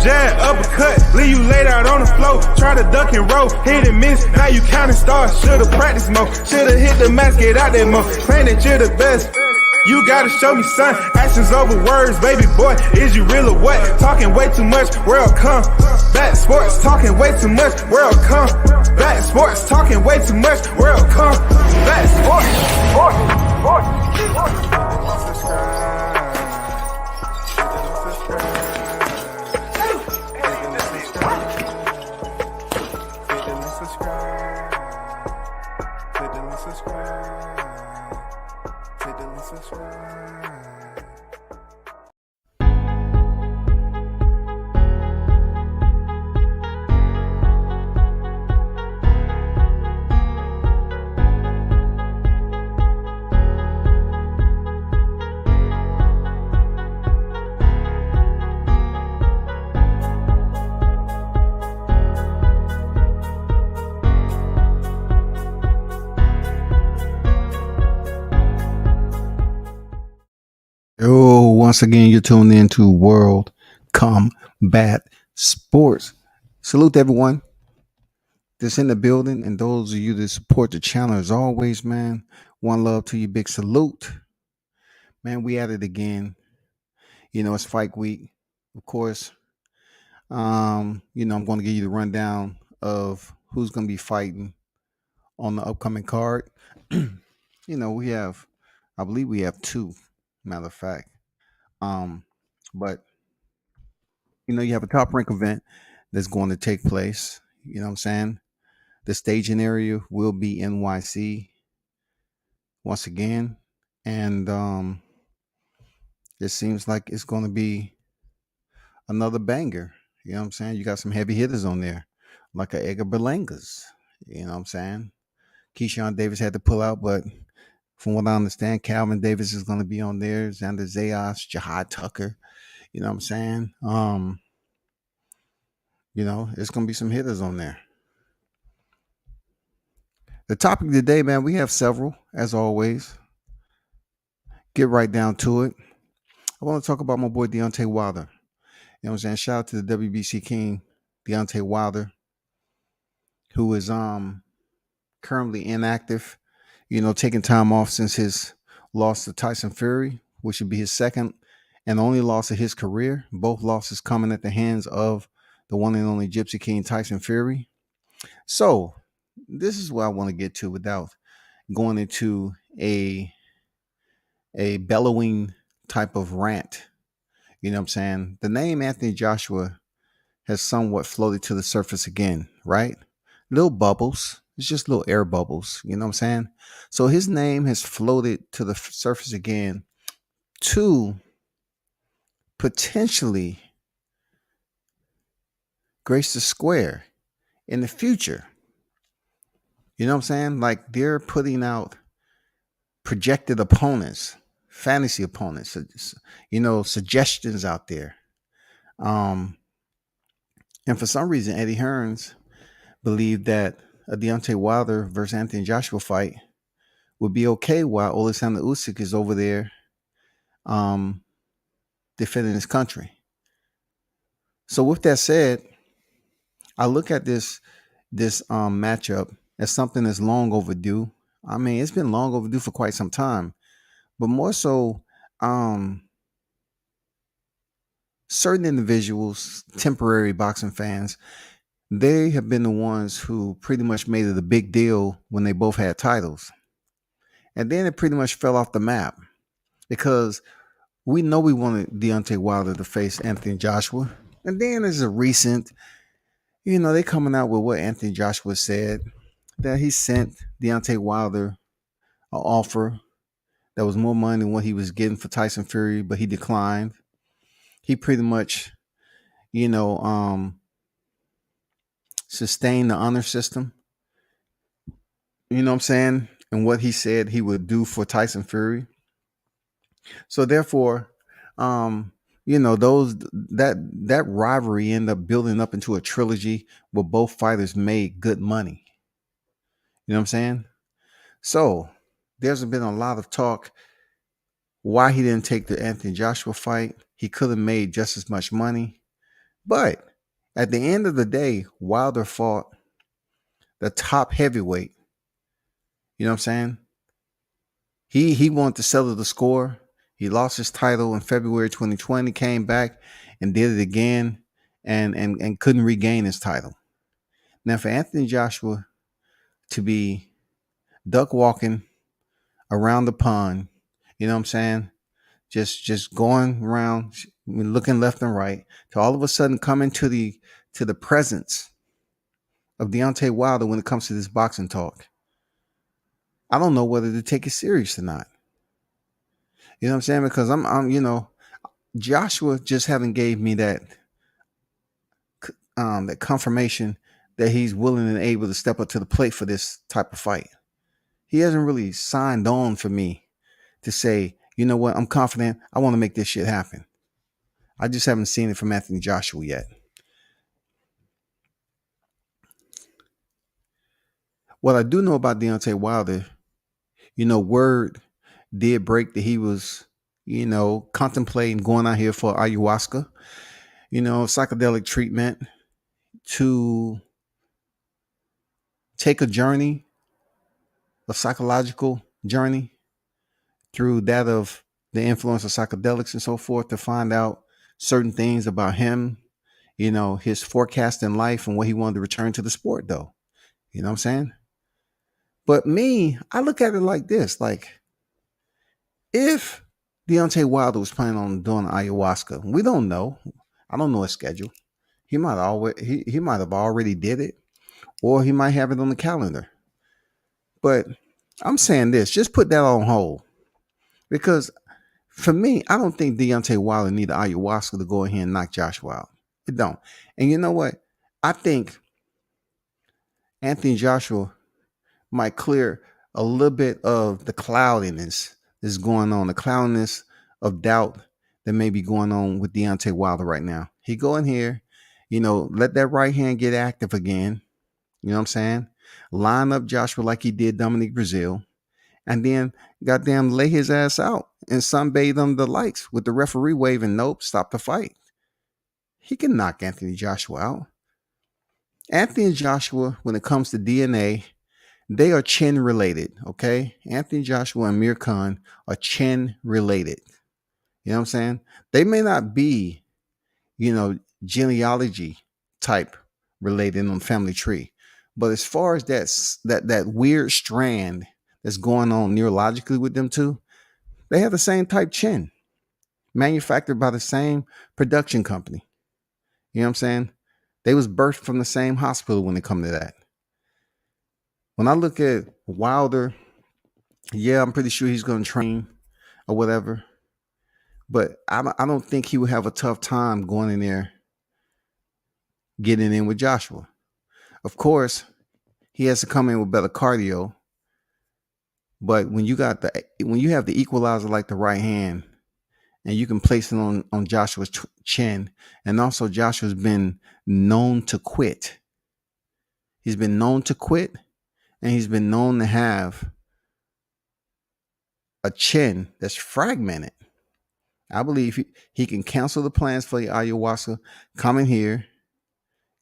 jab, uppercut, leave you laid out on the floor. Try to duck and roll, hit and miss, now you counting stars. Should've practiced more, should've hit the mask, get out there more. Claim that you're the best. You gotta show me, son. Actions over words, baby boy. Is you real or what? Talking way too much, world come. Back sports, talking way too much, world come. Back sports, talking way too much, world come. Back Oh, once again, you're tuned in to World Combat Sports. Salute everyone that's in the building, and those of you that support the channel as always, man. One love to you, big salute. Man, we at it again. You know, it's fight week, of course. I'm going to give you the rundown of who's going to be fighting on the upcoming card. I believe we have two, matter of fact. But you have a top rank event that's going to take place. You know what I'm saying? The staging area will be NYC once again. And it seems like it's going to be another banger. You know what I'm saying? You got some heavy hitters on there, like a Edgar Berlangas. You know what I'm saying? Keyshawn Davis had to pull out, but from what I understand, Calvin Davis is going to be on there. Xander Zayas, Jihad Tucker. You know what I'm saying? It's going to be some hitters on there. The topic of the day, man, we have several, as always. Get right down to it. I want to talk about my boy Deontay Wilder. You know what I'm saying? Shout out to the WBC King, Deontay Wilder, who is currently inactive, taking time off since his loss to Tyson Fury, which would be his second and only loss of his career. Both losses coming at the hands of the one and only Gypsy King, Tyson Fury. So this is what I want to get to without going into a bellowing type of rant. You know what I'm saying? The name Anthony Joshua has somewhat floated to the surface again, right? Little bubbles. It's just little air bubbles. You know what I'm saying? So his name has floated to the surface again to potentially grace the square in the future. You know what I'm saying? Like they're putting out projected opponents, fantasy opponents, suggestions out there. And for some reason, Eddie Hearns believed that a Deontay Wilder versus Anthony Joshua fight would be okay while Alexander Usyk is over there defending his country. So with that said, I look at this matchup as something that's long overdue. I mean, it's been long overdue for quite some time, but more so, certain individuals, temporary boxing fans, they have been the ones who pretty much made it a big deal when they both had titles. And then it pretty much fell off the map because we know we wanted Deontay Wilder to face Anthony Joshua. And then there's a recent, they coming out with what Anthony Joshua said, that he sent Deontay Wilder an offer that was more money than what he was getting for Tyson Fury, but he declined. He pretty much, sustained the honor system. You know what I'm saying? And what he said he would do for Tyson Fury. So therefore, that rivalry ended up building up into a trilogy where both fighters made good money. You know what I'm saying? So there's been a lot of talk why he didn't take the Anthony Joshua fight. He could have made just as much money. But at the end of the day, Wilder fought the top heavyweight. You know what I'm saying? He wanted to settle the score. He lost his title in February 2020, came back and did it again, and couldn't regain his title. Now for Anthony Joshua to be duck walking around the pond, you know what I'm saying? Just going around, looking left and right, to all of a sudden come into the presence of Deontay Wilder when it comes to this boxing talk. I don't know whether to take it serious or not. You know what I'm saying? Because I'm Joshua just haven't gave me that confirmation that he's willing and able to step up to the plate for this type of fight. He hasn't really signed on for me to say, you know what, I'm confident. I want to make this shit happen. I just haven't seen it from Anthony Joshua yet. What I do know about Deontay Wilder, word did break that he was, contemplating going out here for ayahuasca, psychedelic treatment to take a journey, a psychological journey through that of the influence of psychedelics and so forth to find out certain things about him, his forecast in life and what he wanted to return to the sport, though. You know what I'm saying? But me, I look at it like this: like, if Deontay Wilder was planning on doing ayahuasca, we don't know. I don't know his schedule. He might have already did it, or he might have it on the calendar. But I'm saying this: just put that on hold, because for me, I don't think Deontay Wilder need ayahuasca to go ahead and knock Joshua out. It don't. And you know what? I think Anthony Joshua might clear a little bit of the cloudiness that's going on, the cloudiness of doubt that may be going on with Deontay Wilder right now. He go in here, let that right hand get active again. You know what I'm saying? Line up Joshua like he did Dominique Brazil, and then goddamn lay his ass out and sunbathe under the lights with the referee waving, nope, stop the fight. He can knock Anthony Joshua out. Anthony Joshua, when it comes to DNA, they are chin related, okay? Anthony Joshua and Mir Khan are chin related. You know what I'm saying? They may not be, genealogy type related on the family tree, but as far as that weird strand that's going on neurologically with them two, they have the same type chin, manufactured by the same production company. You know what I'm saying? They was birthed from the same hospital when it come to that. When I look at Wilder, yeah, I'm pretty sure he's going to train or whatever, but I don't think he would have a tough time going in there, getting in with Joshua. Of course, he has to come in with better cardio, but when you have the equalizer like the right hand, and you can place it on Joshua's chin, and also Joshua's been known to quit. He's been known to quit, and he's been known to have a chin that's fragmented. I believe he can cancel the plans for the ayahuasca, come in here,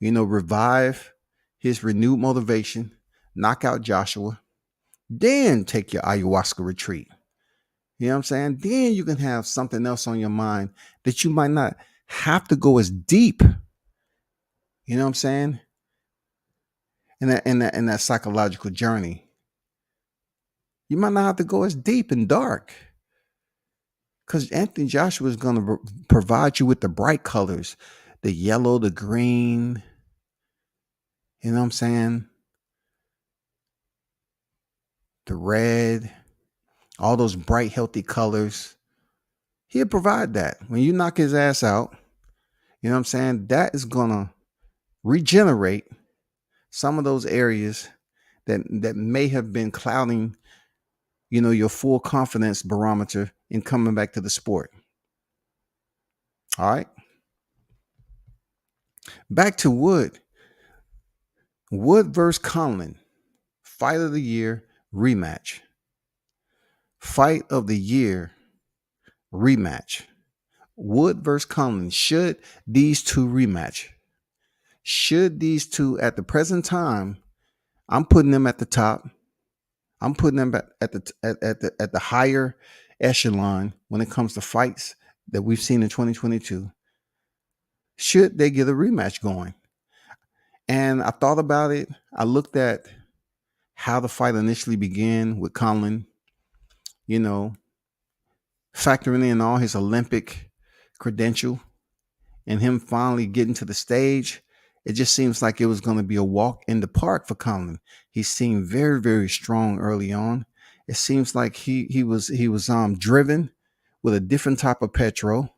revive his renewed motivation, knock out Joshua, then take your ayahuasca retreat. You know what I'm saying? Then you can have something else on your mind that you might not have to go as deep. You know what I'm saying? In that psychological journey. You might not have to go as deep and dark. Because Anthony Joshua is going to provide you with the bright colors, the yellow, the green. You know what I'm saying? The red, all those bright, healthy colors. He'll provide that. When you knock his ass out, you know what I'm saying? That is going to regenerate some of those areas that may have been clouding, your full confidence barometer in coming back to the sport. All right. Back to Wood. Wood versus Conlan. Fight of the year rematch. Fight of the year rematch. Wood versus Conlan. Should these two rematch? Should these two at the present time? I'm putting them at the top. I'm putting them at the higher echelon when it comes to fights that we've seen in 2022. Should they get a rematch going? And I thought about it. I looked at how the fight initially began with Conlan, you know, factoring in all his Olympic credential and him finally getting to the stage. It just seems like it was going to be a walk in the park for Conlan. He seemed very, very strong early on. It seems like he was driven with a different type of petrol,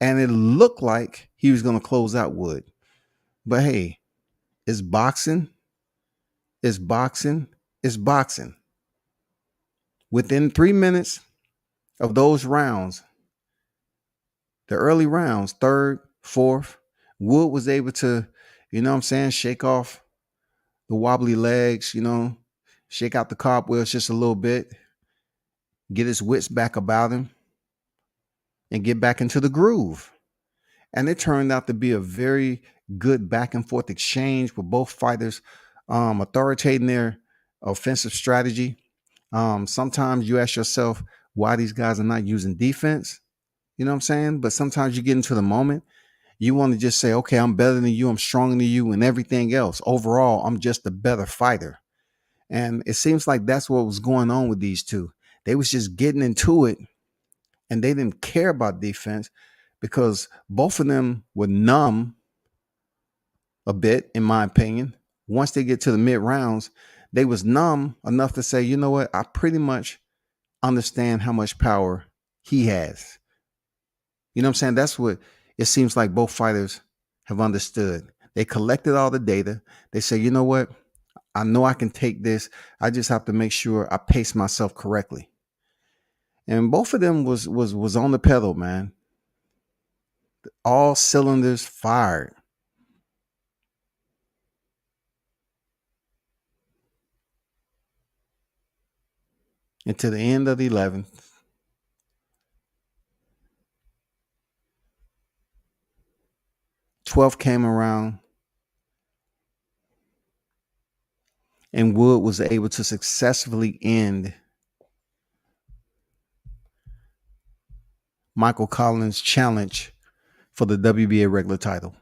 and it looked like he was going to close out Wood. But hey, it's boxing. It's boxing. It's boxing. Within 3 minutes of those rounds, the early rounds, third, fourth, Wood was able to, shake off the wobbly legs, shake out the cobwebs just a little bit, get his wits back about him, and get back into the groove. And it turned out to be a very good back and forth exchange with both fighters authoritating their offensive strategy. Sometimes you ask yourself why these guys are not using defense. You know what I'm saying? But sometimes you get into the moment. You want to just say, okay, I'm better than you. I'm stronger than you and everything else. Overall, I'm just a better fighter. And it seems like that's what was going on with these two. They was just getting into it and they didn't care about defense because both of them were numb a bit, in my opinion. Once they get to the mid rounds, they was numb enough to say, you know what? I pretty much understand how much power he has. You know what I'm saying? That's what it seems like both fighters have understood. They collected all the data. They say, you know what? I know I can take this. I just have to make sure I pace myself correctly. And both of them was on the pedal, man. All cylinders fired. Until the end of the 11th. 12th came around. And Wood was able to successfully end Michael Collins' challenge for the WBA regular title.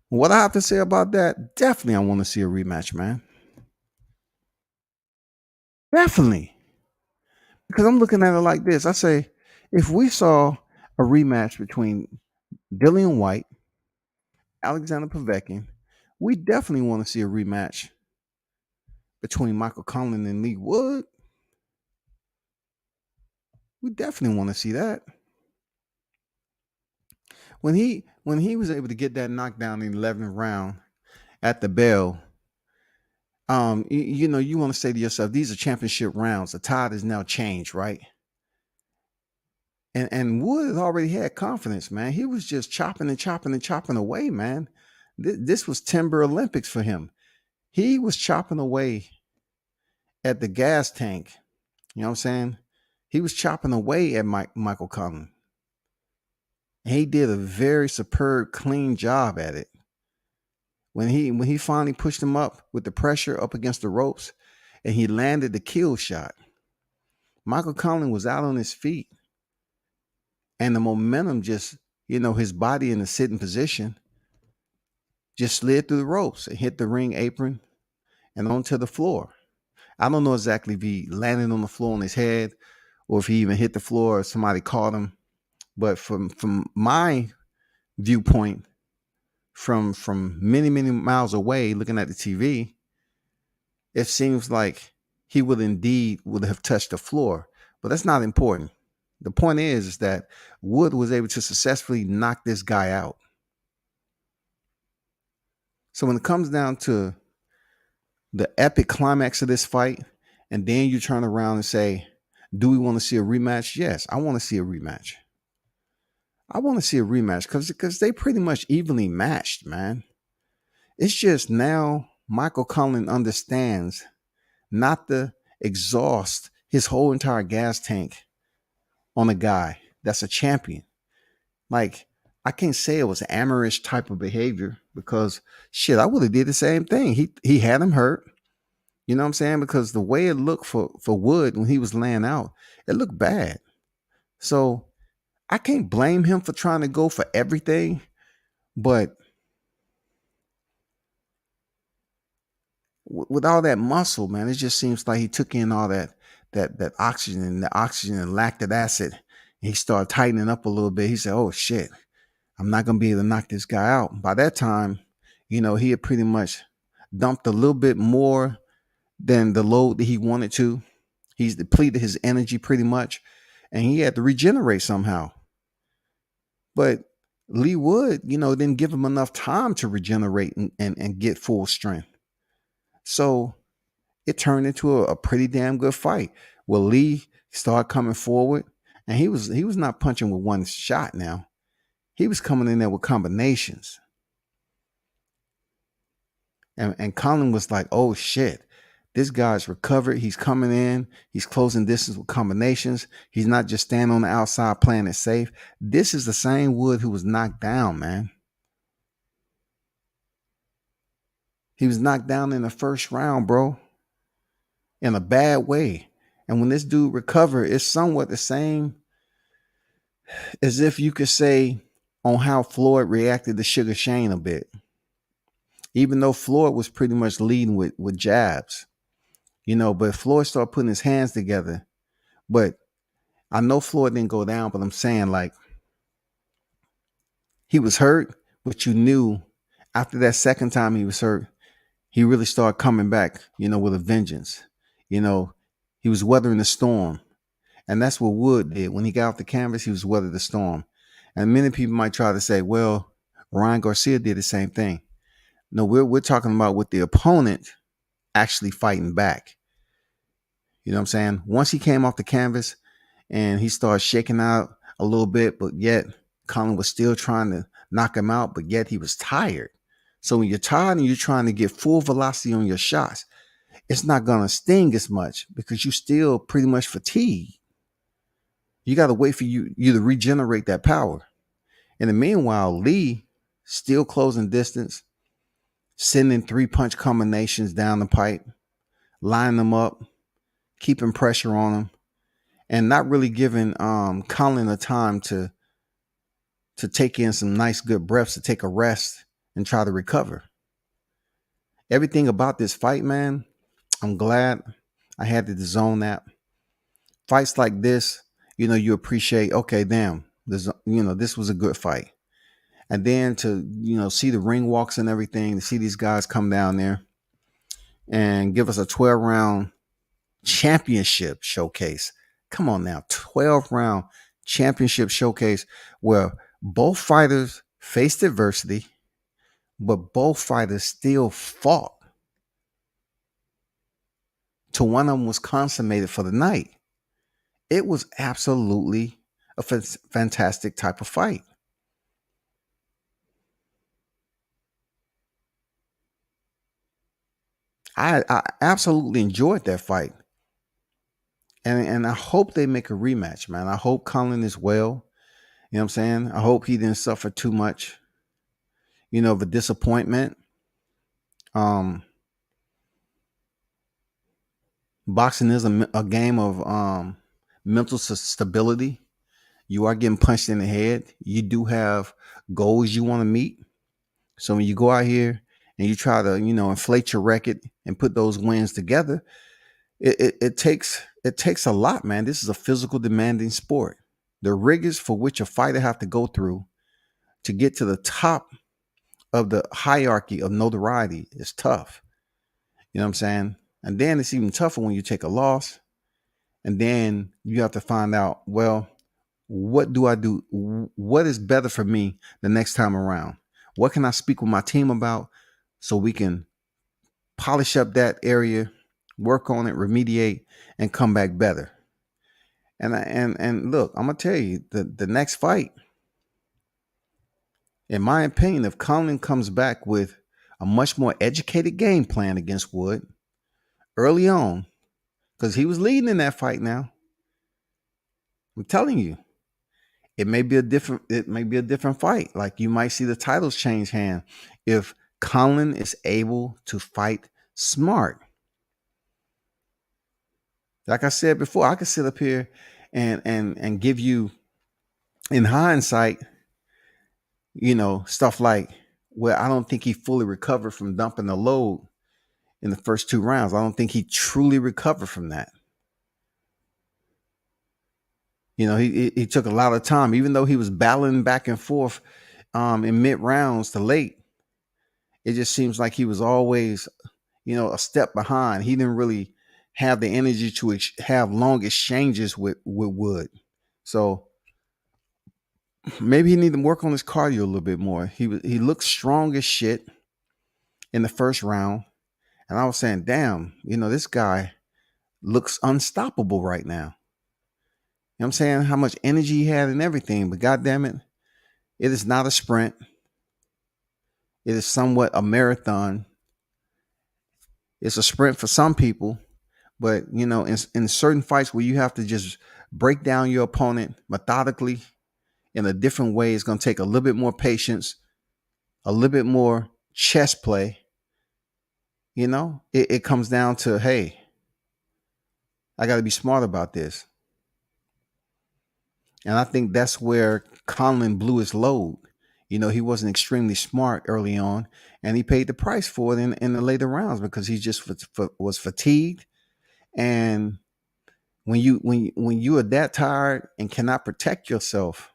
What I have to say about that, definitely I want to see a rematch, man. Definitely. Because I'm looking at it like this. I say, if we saw a rematch between Dillian White, Alexander Povetkin, we definitely want to see a rematch between Michael Conlan and Lee Wood. We definitely want to see that. When he was able to get that knockdown in the 11th round at the bell, you want to say to yourself, these are championship rounds. The tide has now changed, right? And Wood already had confidence, man. He was just chopping and chopping and chopping away, man. This was Timber Olympics for him. He was chopping away at the gas tank. You know what I'm saying? He was chopping away at Michael Conlan. He did a very superb, clean job at it. When he finally pushed him up with the pressure up against the ropes and he landed the kill shot, Michael Conlan was out on his feet. And the momentum just, his body in a sitting position just slid through the ropes and hit the ring apron and onto the floor. I don't know exactly if he landed on the floor on his head or if he even hit the floor or somebody caught him. But from my viewpoint, from many, many miles away looking at the TV, it seems like he would have touched the floor. But that's not important. The point is that Wood was able to successfully knock this guy out. So when it comes down to the epic climax of this fight, and then you turn around and say, do we want to see a rematch? Yes, I want to see a rematch. I want to see a rematch because they pretty much evenly matched, man. It's just now Michael Conlan understands not to exhaust his whole entire gas tank on a guy. that's a champion. Like, I can't say it was amorous type of behavior because shit, I would have did the same thing. He had him hurt. You know what I'm saying? Because the way it looked for Wood when he was laying out, it looked bad. So I can't blame him for trying to go for everything, but with all that muscle, man, it just seems like he took in all that oxygen and the oxygen and lactic acid. And he started tightening up a little bit. He said, "Oh shit, I'm not gonna be able to knock this guy out." By that time, he had pretty much dumped a little bit more than the load that he wanted to. He's depleted his energy pretty much, and he had to regenerate somehow. But Lee Wood, didn't give him enough time to regenerate and get full strength. So it turned into a pretty damn good fight. Well, Lee started coming forward, and he was not punching with one shot now. He was coming in there with combinations. And Conlan was like, oh shit, this guy's recovered. He's coming in. He's closing distance with combinations. He's not just standing on the outside playing it safe. This is the same Wood who was knocked down, man. He was knocked down in the first round, bro, in a bad way. And when this dude recovered, it's somewhat the same as if you could say on how Floyd reacted to Sugar Shane a bit. Even though Floyd was pretty much leading with jabs, but Floyd started putting his hands together. But I know Floyd didn't go down, but I'm saying, like, he was hurt, but you knew after that second time he was hurt, he really started coming back, with a vengeance. He was weathering the storm. And that's what Wood did. When he got off the canvas, he was weathering the storm. And many people might try to say, well, Ryan Garcia did the same thing. No, we're talking about with the opponent actually fighting back. You know what I'm saying? Once he came off the canvas and he started shaking out a little bit, but yet Conlan was still trying to knock him out, but yet he was tired. So when you're tired and you're trying to get full velocity on your shots, it's not going to sting as much because you're still pretty much fatigued. You got to wait for you to regenerate that power. In the meanwhile, Lee still closing distance, sending 3-punch combinations down the pipe, lining them up, keeping pressure on him, and not really giving Conlan the time to take in some nice good breaths, to take a rest and try to recover. Everything about this fight, man, I'm glad I had the DAZN app. Fights like this, you appreciate, okay, damn, this was a good fight. And then to, see the ring walks and everything, to see these guys come down there and give us a 12-round championship showcase. Come on now, 12-round championship showcase where both fighters faced adversity, but both fighters still fought till one of them was consummated for the night. It was absolutely a fantastic type of fight. I absolutely enjoyed that fight. And I hope they make a rematch, man. I hope Conlan is well. You know what I'm saying? I hope he didn't suffer too much, of a disappointment. Boxing is a game of mental stability. You are getting punched in the head. You do have goals you want to meet. So when you go out here and you try to, inflate your record and put those wins together, it takes a lot, man. This is a physical demanding sport. The rigors for which a fighter have to go through to get to the top of the hierarchy of notoriety is tough. You know what I'm saying? And then it's even tougher when you take a loss. And then you have to find out, well, what do I do? What is better for me the next time around? What can I speak with my team about so we can polish up that area, work on it, remediate, and come back better? And look, I'm gonna tell you, the next fight, in my opinion, if Conlan comes back with a much more educated game plan against Wood early on, because he was leading in that fight now. I'm telling you, it may be a different fight. Like you might see the titles change hand if Conlan is able to fight smart. Like I said before, I could sit up here and give you in hindsight, stuff like, well, I don't think he fully recovered from dumping the load in the first 2 rounds. I don't think he truly recovered from that. He took a lot of time, even though he was battling back and forth in mid rounds to late. It just seems like he was always, a step behind. He didn't really have the energy to have long exchanges with Wood. So maybe he need to work on his cardio a little bit more. He looked strong as shit in the first round, and I was saying, damn, this guy looks unstoppable right now. You know what I'm saying? How much energy he had and everything, but goddamn it, it is not a sprint. It is somewhat a marathon. It's a sprint for some people, but in certain fights where you have to just break down your opponent methodically in a different way, it's going to take a little bit more patience, a little bit more chess play. It comes down to, hey, I got to be smart about this. And I think that's where Conlan blew his load. He wasn't extremely smart early on, and he paid the price for it in the later rounds because he just was fatigued. And when you are that tired and cannot protect yourself,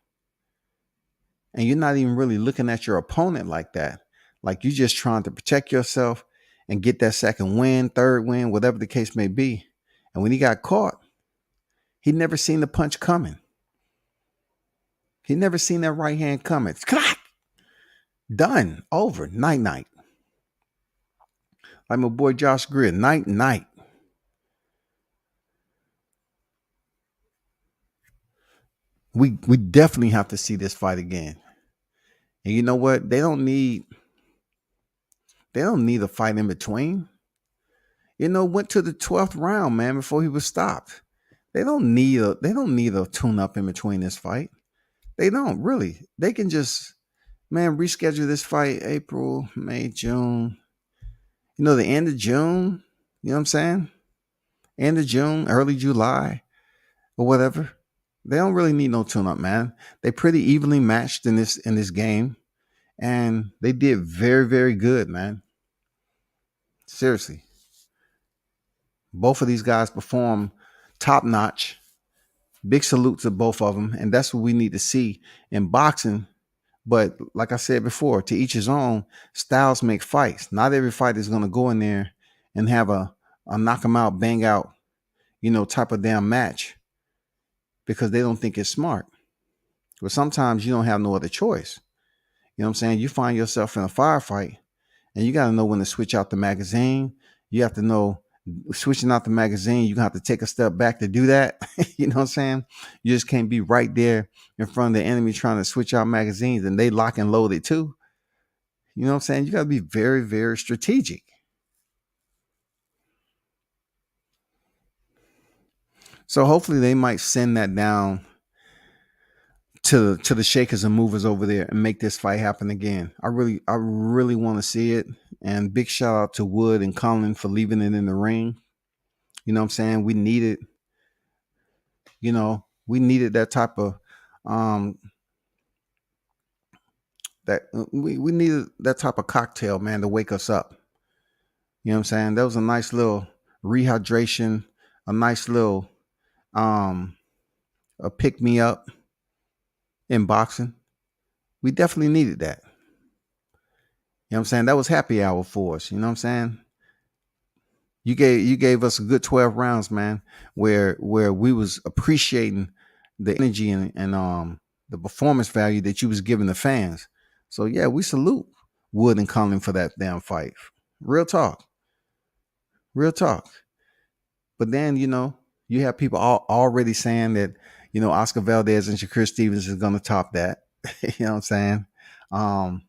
and you're not even really looking at your opponent like that, like you're just trying to protect yourself and get that second win, third win, whatever the case may be. And when he got caught, he never seen the punch coming. He never seen that right hand coming. Done. Over. Night, night. Like my boy Josh Greer. Night, night. We definitely have to see this fight again. And you know what? They don't need a fight in between. Went to the 12th round, man, before he was stopped. They don't need a tune up in between this fight. They don't really. They can just, man, reschedule this fight April, May, June. The end of June. You know what I'm saying? End of June, early July, or whatever. They don't really need no tune up, man. They pretty evenly matched in this game, and they did very, very good, man. Seriously. Both of these guys perform top notch. Big salute to both of them, and that's what we need to see in boxing. But like I said before, to each his own. Styles make fights. Not every fight is going to go in there and have a knock 'em out, bang out, type of damn match because they don't think it's smart. But sometimes you don't have no other choice. You know what I'm saying? You find yourself in a firefight and you got to know when to switch out the magazine. You have to know switching out the magazine, you're going to have to take a step back to do that. You know what I'm saying? You just can't be right there in front of the enemy trying to switch out magazines and they lock and load it too. You know what I'm saying? You got to be very, very strategic. So hopefully they might send that down to the shakers and movers over there and make this fight happen again. I really want to see it. And big shout out to Wood and Conlan for leaving it in the ring. You know what I'm saying? We needed that type of we needed that type of cocktail, man, to wake us up. You know what I'm saying? That was a nice little rehydration, a nice little a pick me up in boxing. We definitely needed that. You know what I'm saying? That was happy hour for us. You know what I'm saying? You gave us a good 12 rounds, man, where we was appreciating the energy and the performance value that you was giving the fans. So yeah, we salute Wood and Conlan for that damn fight. Real talk. Real talk. But then, you have people already saying that, Oscar Valdez and Shakur Stevens is gonna top that. You know what I'm saying?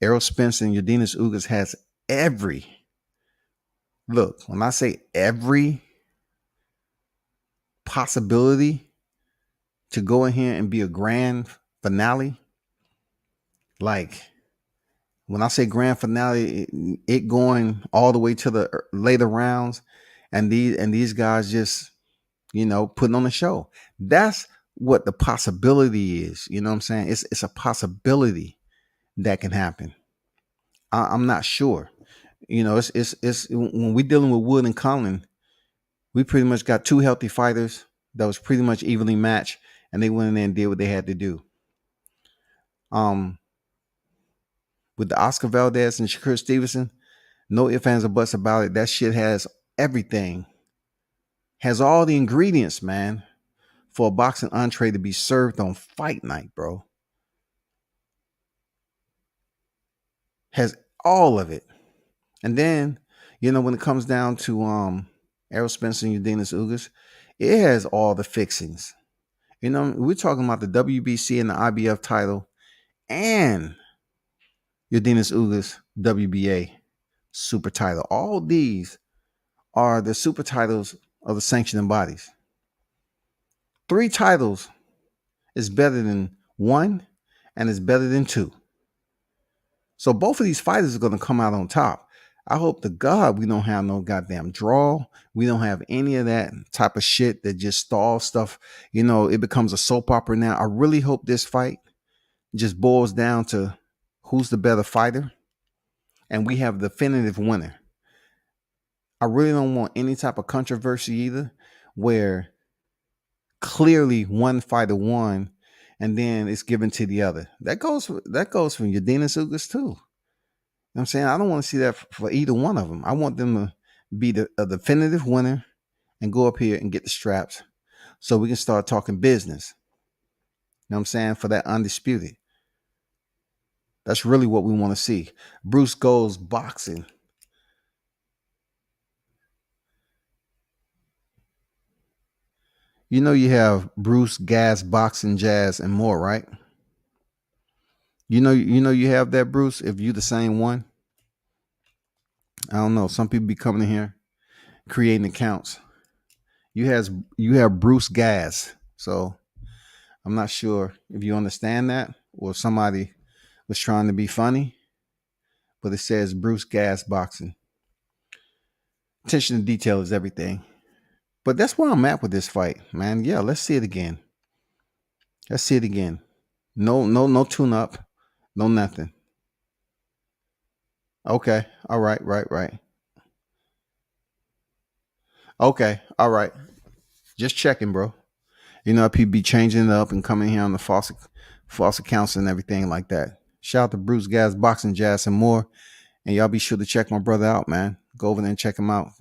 Errol Spence and Yordenis Ugas has every look, when I say every possibility to go in here and be a grand finale, like when I say grand finale, it going all the way to the later rounds, and these guys just putting on a show. That's what the possibility is. You know what I'm saying? It's a possibility that can happen. I'm not sure. It's when we're dealing with Wood and Conlan, we pretty much got two healthy fighters that was pretty much evenly matched, and they went in there and did what they had to do. With the Oscar Valdez and Shakur Stevenson, no ifs, ands, or buts about it. That shit has everything. Has all the ingredients, man, for a boxing entree to be served on fight night, bro. Has all of it. And then, when it comes down to Errol Spence and Udenis Ugas, it has all the fixings. We're talking about the WBC and the IBF title and Udenis Ugas WBA super title. All these are the super titles of the sanctioning bodies. 3 titles is better than 1 and is better than 2. So both of these fighters are going to come out on top. I hope to God we don't have no goddamn draw. We don't have any of that type of shit that just stalls stuff. It becomes a soap opera now. I really hope this fight just boils down to who's the better fighter, and we have a definitive winner. I really don't want any type of controversy either, where clearly one fighter won and then it's given to the other. That goes from Udenis Ugas too. I'm saying? I don't want to see that for either one of them. I want them to be a definitive winner and go up here and get the straps so we can start talking business. You know what I'm saying? For that undisputed. That's really what we want to see. Bruce goes boxing. You have Bruce, Gas, Boxing, Jazz, and more, right? You have that, Bruce, if you the same one. I don't know. Some people be coming in here creating accounts. You have Bruce Gas. So I'm not sure if you understand that or somebody was trying to be funny, but it says Bruce Gas Boxing. Attention to detail is everything. But that's where I'm at with this fight, man. Yeah, let's see it again. No tune up. No nothing. Okay. All right. Right. Okay. All right. Just checking, bro. People be changing it up and coming here on the false accounts and everything like that. Shout out to Bruce Gas, Boxing, Jazz, and more. And y'all be sure to check my brother out, man. Go over there and check him out.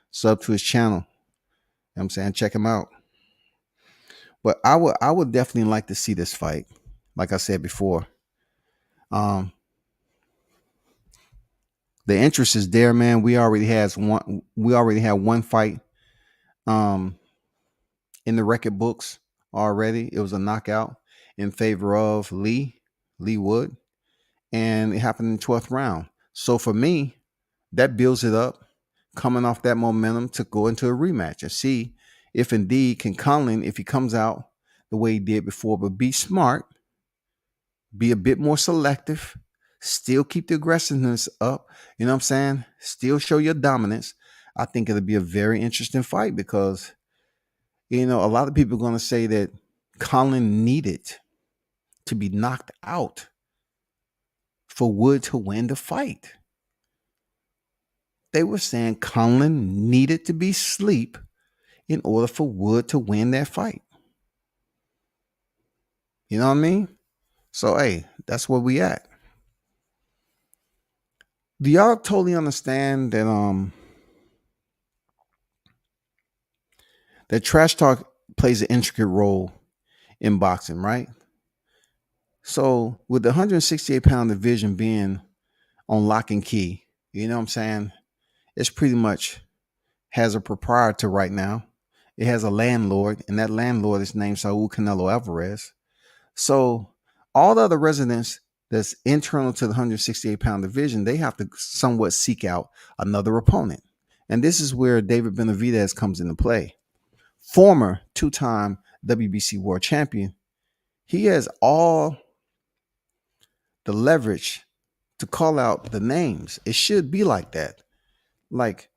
Sub to his channel. You know what I'm saying? Check him out. But I would definitely like to see this fight. Like I said before. The interest is there, man. We already have one fight in the record books already. It was a knockout in favor of Lee Wood, and it happened in the 12th round. So for me, that builds it up, coming off that momentum to go into a rematch and see if indeed can Conlan, if he comes out the way he did before, but be smart, be a bit more selective, still keep the aggressiveness up. You know what I'm saying? Still show your dominance. I think it'll be a very interesting fight because, a lot of people are going to say that Conlan needed to be knocked out for Wood to win the fight. They were saying Conlan needed to be asleep in order for Wood to win that fight. You know what I mean? So, hey, that's where we at. Do y'all totally understand that that trash talk plays an intricate role in boxing, right? So with the 168-pound division being on lock and key, you know what I'm saying? It's pretty much has a proprietor right now. It has a landlord, and that landlord is named Saul Canelo Alvarez. So all the other residents that's internal to the 168-pound division, they have to somewhat seek out another opponent. And this is where David Benavidez comes into play. Former 2-time WBC world champion, he has all the leverage to call out the names. It should be like that. Like,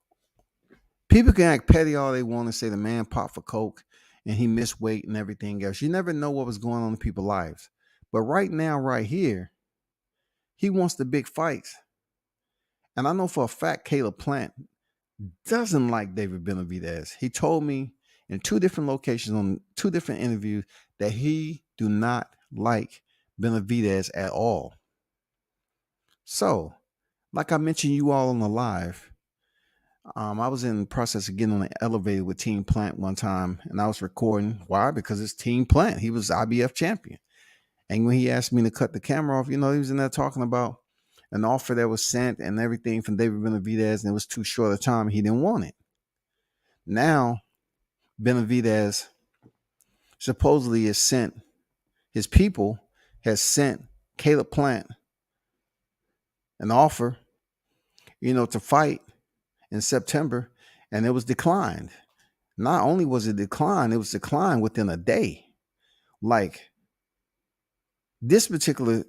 people can act petty all they want and say the man popped for coke and he missed weight and everything else. You never know what was going on in people's lives. But right now, right here, he wants the big fights. And I know for a fact Caleb Plant doesn't like David Benavidez. He told me in two different locations on two different interviews that he do not like Benavidez at all. So, like I mentioned you all on the live, I was in the process of getting on the elevator with Team Plant one time, and I was recording. Why? Because it's Team Plant. He was IBF champion. And when he asked me to cut the camera off, he was in there talking about an offer that was sent and everything from David Benavidez, and it was too short a time. He didn't want it. Now, Benavidez supposedly his people has sent Caleb Plant an offer, to fight in September, and it was declined. Not only was it declined, it was declined within a day. Like, this particular,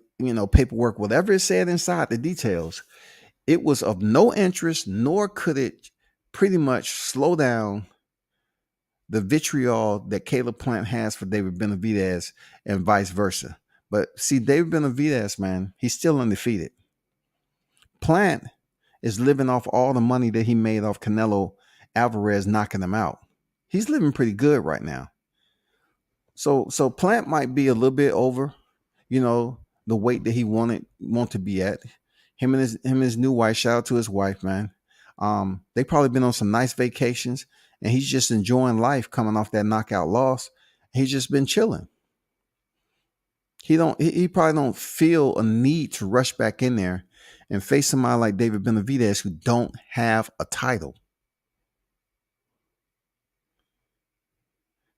paperwork, whatever it said inside the details, it was of no interest, nor could it pretty much slow down the vitriol that Caleb Plant has for David Benavidez and vice versa. But see, David Benavidez, man, he's still undefeated. Plant is living off all the money that he made off Canelo Alvarez knocking him out. He's living pretty good right now. So Plant might be a little bit over, the weight that he want to be at. Him and his new wife. Shout out to his wife, man. They probably been on some nice vacations, and he's just enjoying life coming off that knockout loss. He's just been chilling. He probably don't feel a need to rush back in there and face somebody like David Benavidez who don't have a title.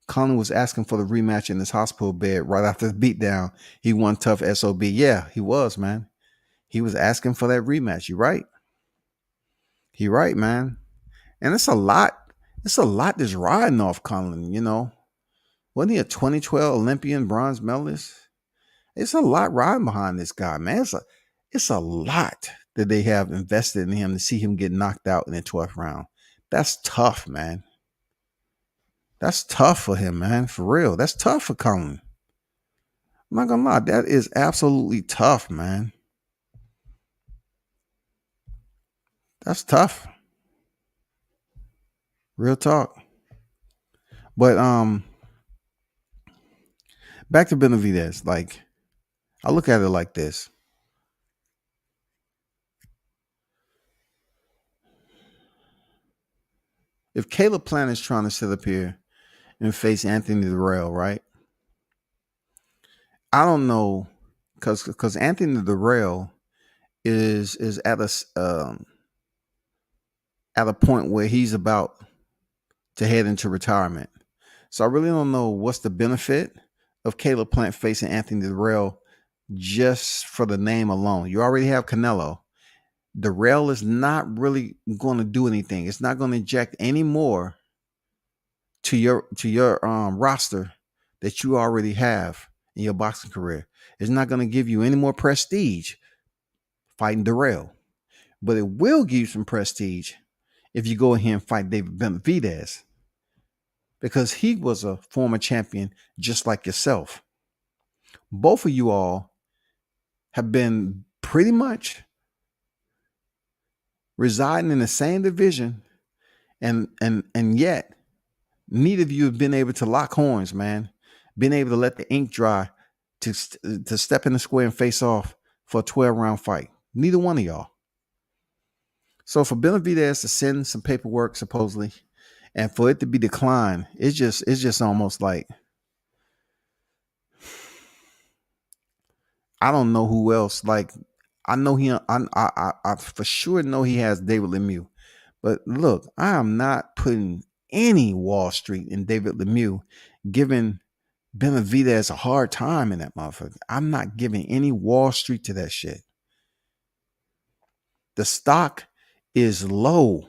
Conlan was asking for the rematch in his hospital bed right after the beatdown. He won tough SOB. Yeah, he was, man. He was asking for that rematch. You're right. You're right, man. And it's a lot. It's a lot that's riding off Conlan, Wasn't he a 2012 Olympian bronze medalist? It's a lot riding behind this guy, man. It's a lot that they have invested in him to see him get knocked out in the 12th round. That's tough, man. That's tough for him, man. For real. That's tough for Conlan. I'm not gonna lie. That is absolutely tough, man. That's tough. Real talk. But back to Benavidez. Like, I look at it like this. If Caleb Plant is trying to sit up here and face Anthony Durrell, right? I don't know, because Anthony Durrell is at a point where he's about to head into retirement. So I really don't know what's the benefit of Caleb Plant facing Anthony Durrell just for the name alone. You already have Canelo. Durrell is not really going to do anything. It's not going to inject any more to your roster that you already have in your boxing career. It's not going to give you any more prestige fighting Durrell, but it will give you some prestige if you go ahead and fight David Benavidez, because he was a former champion just like yourself. Both of you all have been pretty much residing in the same division, and yet neither of you have been able to lock horns, man. Been able to let the ink dry to step in the square and face off for a 12-round fight. Neither one of y'all. So for Benavidez to send some paperwork supposedly, and for it to be declined, it's just almost like, I don't know who else. Like, I know I for sure know he has David Lemieux. But look, I am not putting any Wall Street in David Lemieux, giving Benavidez a hard time in that motherfucker. I'm not giving any Wall Street to that shit. The stock is low.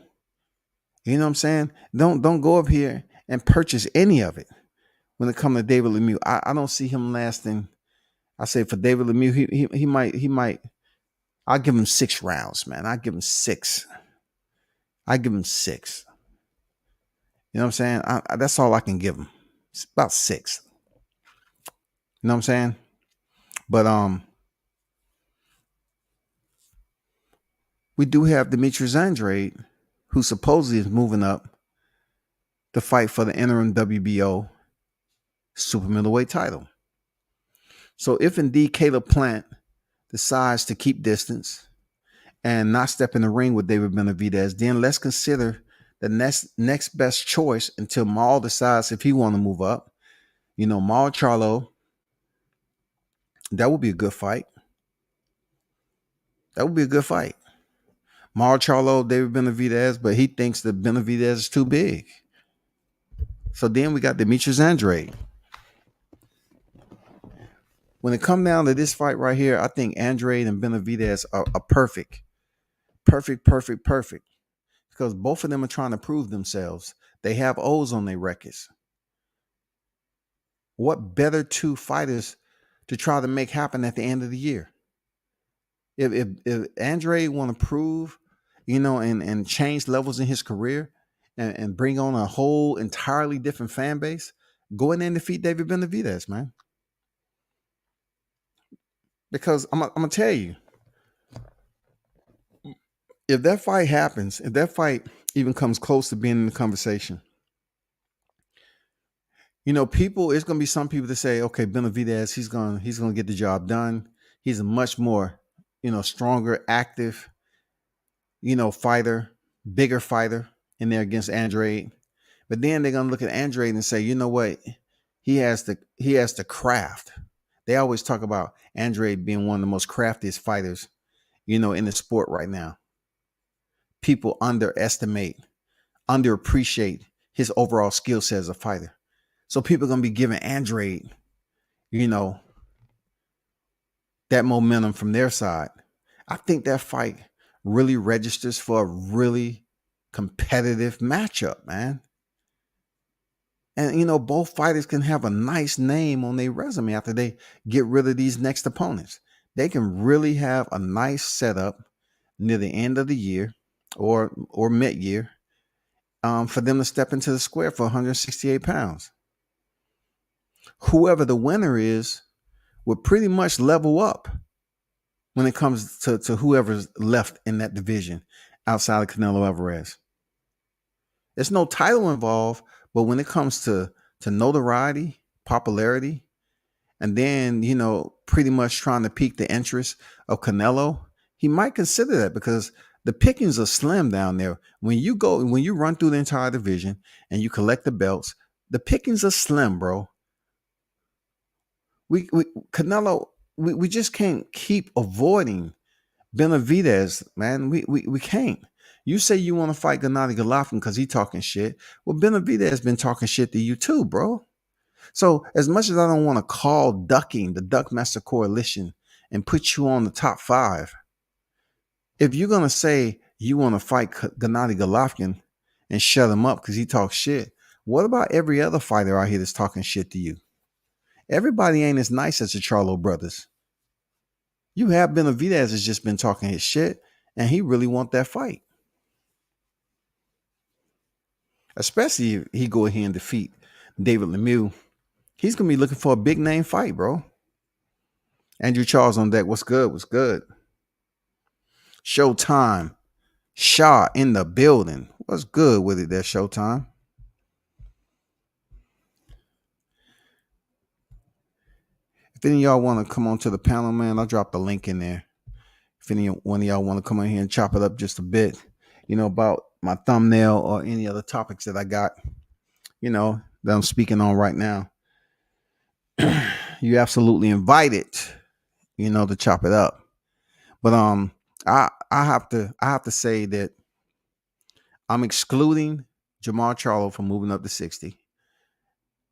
You know what I'm saying? Don't go up here and purchase any of it when it comes to David Lemieux, I don't see him lasting. I say for David Lemieux, he might. I'll give him 6 rounds, man. I give him 6. I give him 6. You know what I'm saying? That's all I can give him. It's about 6. You know what I'm saying? But we do have Demetrius Andrade, who supposedly is moving up to fight for the interim WBO super middleweight title. So if indeed Caleb Plant decides to keep distance and not step in the ring with David Benavidez, then let's consider the next best choice until Maul decides if he want to move up. You know, Maul Charlo, that would be a good fight. That would be a good fight. Maul Charlo, David Benavidez, but he thinks that Benavidez is too big. So then we got Demetrius Andrade. When it comes down to this fight right here, I think Andrade and Benavidez are perfect. Perfect. Because both of them are trying to prove themselves. They have O's on their records. What better 2 fighters to try to make happen at the end of the year? If Andrade want to prove, and change levels in his career and bring on a whole entirely different fan base, go in there and defeat David Benavidez, man. Because I'm gonna tell you, if that fight happens, if that fight even comes close to being in the conversation, it's gonna be some people that say, okay, Benavidez, he's gonna get the job done. He's a much more, stronger, active, fighter, bigger fighter in there against Andrade. But then they're gonna look at Andrade and say, you know what? He has the craft. They always talk about Andrade being one of the most craftiest fighters, in the sport right now. People underappreciate his overall skill set as a fighter. So people are gonna be giving Andrade, that momentum from their side. I think that fight really registers for a really competitive matchup, man. And both fighters can have a nice name on their resume after they get rid of these next opponents. They can really have a nice setup near the end of the year or mid-year for them to step into the square for 168 pounds. Whoever the winner is would pretty much level up when it comes to whoever's left in that division outside of Canelo Alvarez. There's no title involved, but when it comes to notoriety, popularity, and then, pretty much trying to pique the interest of Canelo, he might consider that because the pickings are slim down there. When you run through the entire division and you collect the belts, the pickings are slim, bro. Canelo, we just can't keep avoiding Benavidez, man. We can't. You say you want to fight Gennady Golovkin because he talking shit. Well, Benavidez has been talking shit to you too, bro. So as much as I don't want to call ducking the Duckmaster Coalition and put you on the top 5, if you're going to say you want to fight Gennady Golovkin and shut him up because he talks shit, what about every other fighter out here that's talking shit to you? Everybody ain't as nice as the Charlo brothers. You have Benavidez has just been talking his shit, and he really want that fight. Especially if he go ahead and defeat David Lemieux. He's going to be looking for a big name fight, bro. Andrew Charles on deck. What's good? What's good? Showtime. Shaw in the building. What's good with it there, Showtime? If any of y'all want to come on to the panel, man, I'll drop the link in there. If any one of y'all want to come in here and chop it up just a bit, about my thumbnail or any other topics that I got, that I'm speaking on right now, you absolutely invited, to chop it up. But I have to say that I'm excluding Jamar Charlo from moving up to 60.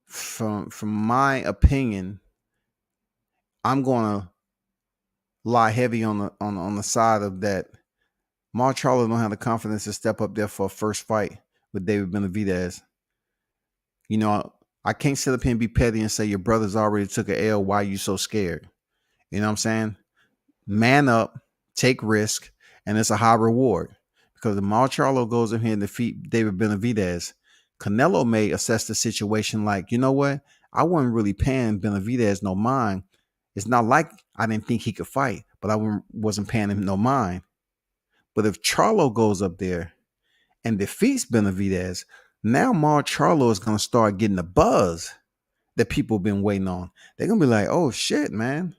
From my opinion, I'm gonna lie heavy on the side of that. Mar Charlo don't have the confidence to step up there for a first fight with David Benavidez. I can't sit up here and be petty and say your brother's already took a L. Why you so scared? You know what I'm saying? Man up, take risk, and it's a high reward. Because if Marcelo goes in here and defeat David Benavidez, Canelo may assess the situation like, you know what? I wasn't really paying Benavidez no mind. It's not like I didn't think he could fight, but wasn't paying him no mind. But if Charlo goes up there and defeats Benavidez, now Marcelo is going to start getting the buzz that people have been waiting on. They're going to be like, oh shit, man.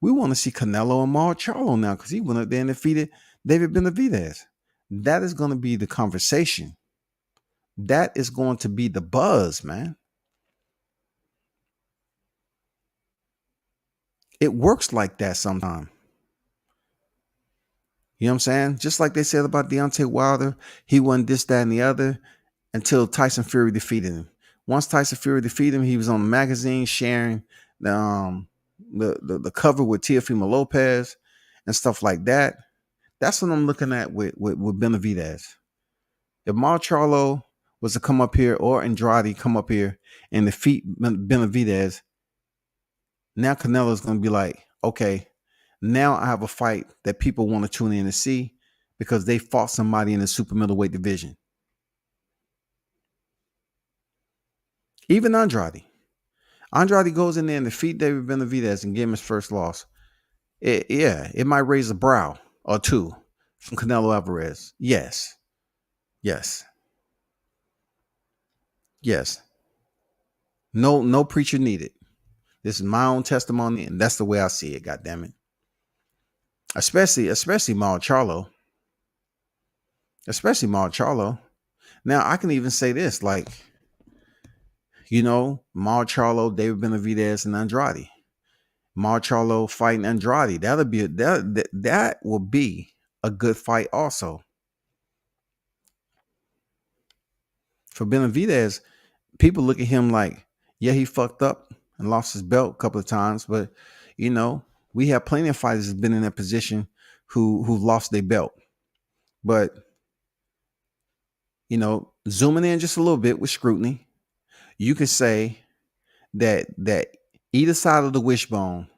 We want to see Canelo and Marcelo now because he went up there and defeated David Benavidez. That is going to be the conversation. That is going to be the buzz, man. It works like that sometimes. You know what I'm saying? Just like they said about Deontay Wilder, he won this, that, and the other until Tyson Fury defeated him. Once Tyson Fury defeated him, he was on the magazine sharing the cover with Teofimo Lopez and stuff like that. That's what I'm looking at with Benavidez. If Marcelo was to come up here or Andrade come up here and defeat Benavidez, now Canelo is going to be like, okay, now I have a fight that people want to tune in to see because they fought somebody in the super middleweight division. Even Andrade. Andrade goes in there and defeat David Benavidez and give him his first loss. It might raise a brow or two from Canelo Alvarez. Yes. No preacher needed. This is my own testimony, and that's the way I see it. God damn it. Especially Marcelo. Especially Marcelo. Now I can even say this, like, you know, Marcelo, David Benavidez, and Andrade. Marcelo fighting Andrade. That will be a good fight also. For Benavidez, people look at him like, yeah, he fucked up and lost his belt a couple of times, but you know, we have plenty of fighters that's been in that position who lost their belt. But you know, zooming in just a little bit with scrutiny, you could say that either side of the wishbone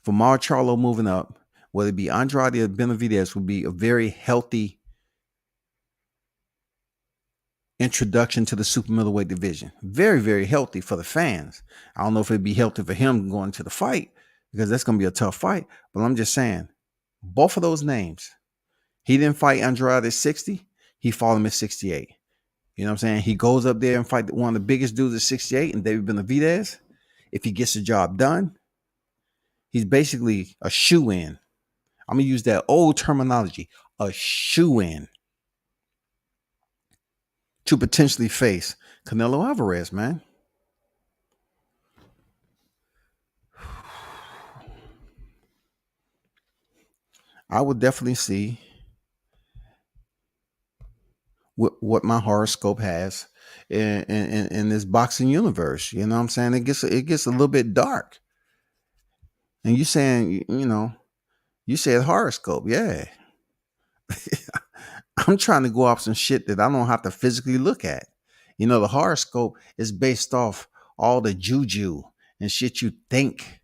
for Marcelo moving up, whether it be Andrade or Benavidez, would be a very healthy introduction to the super middleweight division. Very, very healthy for the fans. I don't know if it'd be healthy for him going to the fight because that's going to be a tough fight. But I'm just saying, both of those names, he didn't fight Andrade at 60. He fought him at 68. You know what I'm saying? He goes up there and fight one of the biggest dudes at 68 and David Benavidez. If he gets the job done, he's basically a shoe-in. I'm going to use that old terminology, a shoe-in to potentially face Canelo Alvarez, man. I would definitely see what my horoscope has in this boxing universe. You know what I'm saying? It gets a little bit dark. And you saying, you know, you said horoscope. Yeah. I'm trying to go off some shit that I don't have to physically look at. You know, the horoscope is based off all the juju and shit you think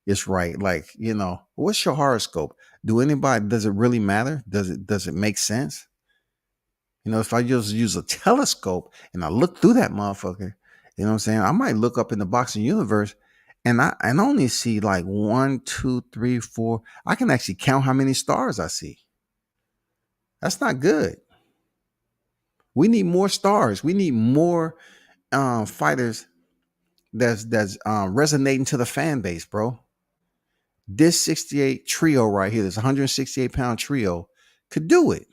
is right. Like, you know, what's your horoscope? Does it really matter? Does it make sense? You know, if I just use a telescope and I look through that motherfucker, you know what I'm saying? I might look up in the boxing universe and I only see like 1, 2, 3, 4. I can actually count how many stars I see. That's not good. We need more stars. We need more fighters that's resonating to the fan base, bro. This 68 trio right here, this 168-pound trio, could do it.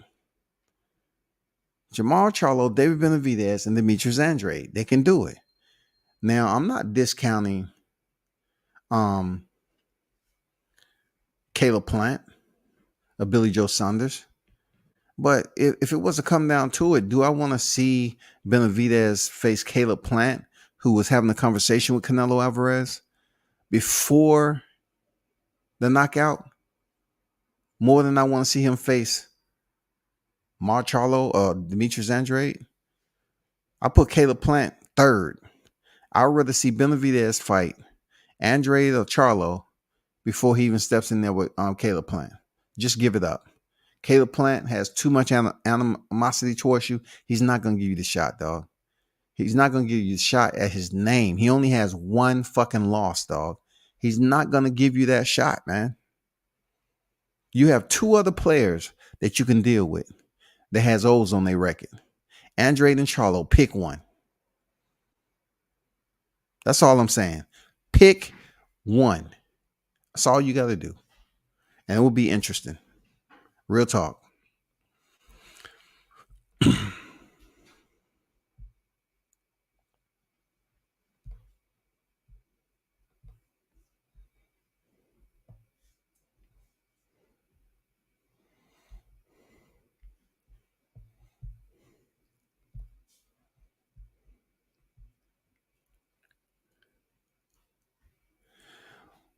Jamal Charlo, David Benavidez, and Demetrius Andrade. They can do it. Now, I'm not discounting Caleb Plant or Billy Joe Saunders. But if it was to come down to it, do I want to see Benavidez face Caleb Plant, who was having a conversation with Canelo Alvarez before the knockout, more than I want to see him face Marcelo or Demetrius Andrade? I put Caleb Plant third. I'd rather see Benavidez fight Andre or Charlo before he even steps in there with Caleb Plant. Just give it up. Caleb Plant has too much animosity towards you. He's not going to give you the shot, dog. He's not going to give you the shot at his name. He only has one fucking loss, dog. He's not going to give you that shot, man. You have two other players that you can deal with that has O's on their record. Andrade and Charlo, pick one. That's all I'm saying. Pick one. That's all you got to do. And it will be interesting. Real talk.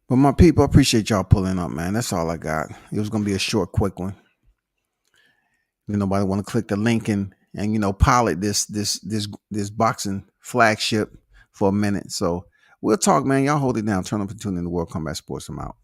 But my people, I appreciate y'all pulling up, man. That's all I got. It was gonna be a short, quick one. If nobody want to click the link and pilot this boxing flagship for a minute. So we'll talk, man. Y'all hold it down. Turn up and tune in the World Combat Sports. I'm out.